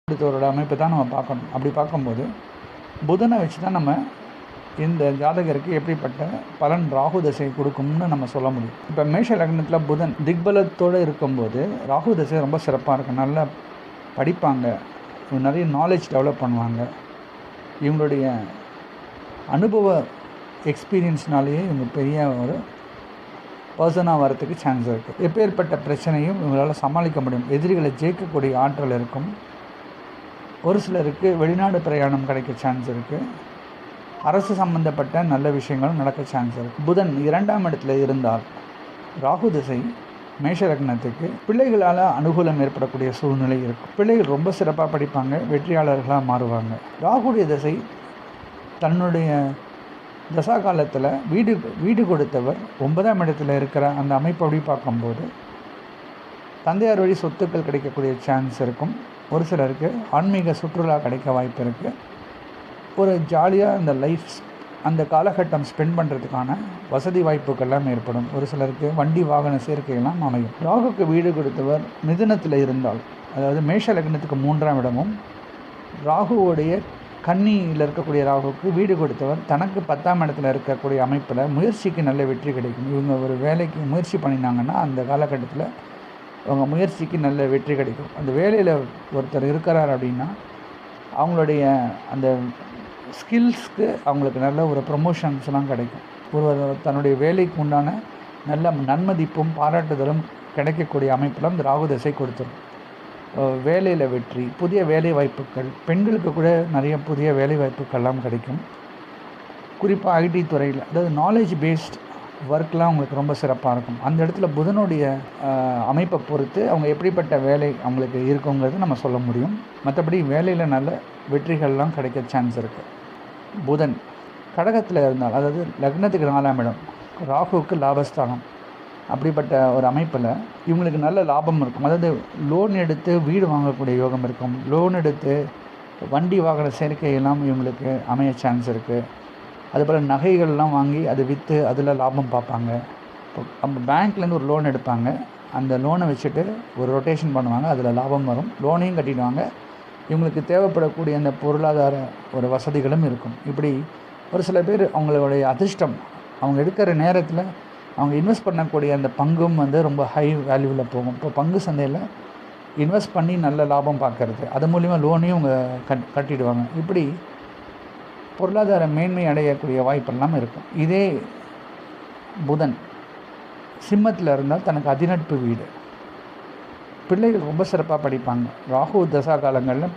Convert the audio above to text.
அடுத்தவரோட அமைப்பு தான் நம்ம பார்க்கணும். அப்படி பார்க்கும்போது புதனை வச்சு தான் நம்ம இந்த ஜாதகருக்கு எப்படிப்பட்ட பலன் ராகு தசை கொடுக்கும்னு நம்ம சொல்ல முடியும். இப்போ மேஷ லக்னத்தில் புதன் திக்பலத்தோடு இருக்கும்போது ராகு தசை ரொம்ப சிறப்பாக இருக்கும். நல்லா படிப்பாங்க, நிறைய நாலேஜ் டெவலப் பண்ணுவாங்க. இவங்களுடைய அனுபவ எக்ஸ்பீரியன்ஸ்னாலேயே இவங்க பெரிய ஒரு பர்சனாக வரத்துக்கு சான்ஸ் இருக்குது. எப்பேற்பட்ட பிரச்சனையும் இவங்களால் சமாளிக்க முடியும். எதிரிகளை ஜெயிக்கக்கூடிய ஆற்றல் இருக்கும். ஒரு சிலருக்கு வெளிநாடு பிரயாணம் கிடைக்க சான்ஸ் இருக்குது. அரசு சம்பந்தப்பட்ட நல்ல விஷயங்களும் நடக்க சான்ஸ் இருக்குது. புதன் 2ஆம் இடத்துல இருந்தால் ராகு திசை மேஷ லக்னத்துக்கு பிள்ளைகளால் அனுகூலம் ஏற்படக்கூடிய சூழ்நிலை இருக்கும். பிள்ளைகள் ரொம்ப சிறப்பாக படிப்பாங்க, வெற்றியாளர்களாக மாறுவாங்க. ராகுடைய திசை தன்னுடைய தசா காலத்தில் வீடு கொடுத்தவர் 9ஆம் இடத்துல இருக்கிற அந்த அமைப்படி பார்க்கும்போது தந்தையார் வழி சொத்துக்கள் கிடைக்கக்கூடிய சான்ஸ் இருக்கும். ஒரு சிலருக்கு ஆன்மீக சுற்றுலா கிடைக்க வாய்ப்பு இருக்குது. ஒரு ஜாலியாக அந்த லைஃப் அந்த காலகட்டம் ஸ்பெண்ட் பண்ணுறதுக்கான வசதி வாய்ப்புகள்லாம் ஏற்படும். ஒரு சிலருக்கு வண்டி வாகன சேர்க்கையெல்லாம் அமையும். ராகுக்கு வீடு கொடுத்தவர் மிதுனத்தில் இருந்தால், அதாவது மேஷ லக்னத்துக்கு 3ஆம் இடமும் ராகுவோடைய கன்னியில் இருக்கக்கூடிய ராகுவுக்கு வீடு கொடுத்தவர் தனக்கு 10ஆம் இடத்துல இருக்கக்கூடிய அமைப்பில் முயற்சிக்கு நல்ல வெற்றி கிடைக்கும். இவங்க ஒரு வேலைக்கு முயற்சி பண்ணினாங்கன்னா அந்த காலகட்டத்தில் அவங்க முயற்சிக்கு நல்ல வெற்றி கிடைக்கும். அந்த வேலையில் ஒருத்தர் இருக்கிறார் அப்படின்னா அவங்களுடைய அந்த ஸ்கில்ஸ்க்கு அவங்களுக்கு நல்ல ஒரு ப்ரமோஷன்ஸ்லாம் கிடைக்கும். ஒருவர் தன்னுடைய வேலைக்கு உண்டான நல்ல நன்மதிப்பும் பாராட்டுதலும் கிடைக்கக்கூடிய அமைப்பில் அந்த ராகு திசை கொடுத்துரும். வேலையில் வெற்றி, புதிய வேலை வாய்ப்புகள், பெண்களுக்கு கூட நிறைய புதிய வேலை வாய்ப்புகள்லாம் கிடைக்கும். குறிப்பாக ஐடி துறையில், அதாவது நாலேஜ் பேஸ்ட் ஒர்க்லாம் அவங்களுக்கு ரொம்ப சிறப்பாக இருக்கும். அந்த இடத்துல புதனுடைய அமைப்பை பொறுத்து அவங்க எப்படிப்பட்ட வேலை அவங்களுக்கு இருக்குங்கிறது நம்ம சொல்ல முடியும். மற்றபடி வேலையில் நல்ல வெற்றிகள்லாம் கிடைக்க சான்ஸ் இருக்குது. புதன் கடகத்தில் இருந்தால், அதாவது லக்னத்துக்கு 4ஆம் இடம், ராகுவுக்கு லாபஸ்தானம், அப்படிப்பட்ட ஒரு அமைப்பில் இவங்களுக்கு நல்ல லாபம் இருக்கும். அதாவது லோன் எடுத்து வீடு வாங்கக்கூடிய யோகம் இருக்கும். லோன் எடுத்து வண்டி வாகன சேர்க்கையெல்லாம் இவங்களுக்கு அமைய சான்ஸ் இருக்குது. அதுபோல் நகைகள்லாம் வாங்கி அதை விற்று அதில் லாபம் பார்ப்பாங்க. இப்போ நம்ம பேங்க்லேருந்து ஒரு லோன் எடுப்பாங்க, அந்த லோனை வச்சுட்டு ஒரு ரொட்டேஷன் பண்ணுவாங்க, அதில் லாபம் வரும். லோனையும் கட்டிடுவாங்க. இவங்களுக்கு தேவைப்படக்கூடிய அந்த பொருளாதார ஒரு வசதிகளும் இருக்கும். இப்படி ஒரு சில பேர் அவங்களுடைய அதிர்ஷ்டம், அவங்க எடுக்கிற நேரத்தில் அவங்க இன்வெஸ்ட் பண்ணக்கூடிய அந்த பங்கும் ரொம்ப ஹை வேல்யூவில் போகும். இப்போ பங்கு சந்தையில் இன்வெஸ்ட் பண்ணி நல்ல லாபம் பார்க்கறது, அது மூலிமா லோனையும் அவங்க கட்டிடுவாங்க. இப்படி பொருளாதார மேன்மை அடையக்கூடிய வாய்ப்பெல்லாம் இருக்கும். இதே புதன் சிம்மத்தில் இருந்தால் தனக்கு அதிநட்பு வீடு, பிள்ளைகள் ரொம்ப சிறப்பாக படிப்பாங்க. ராகு தசா காலங்களில்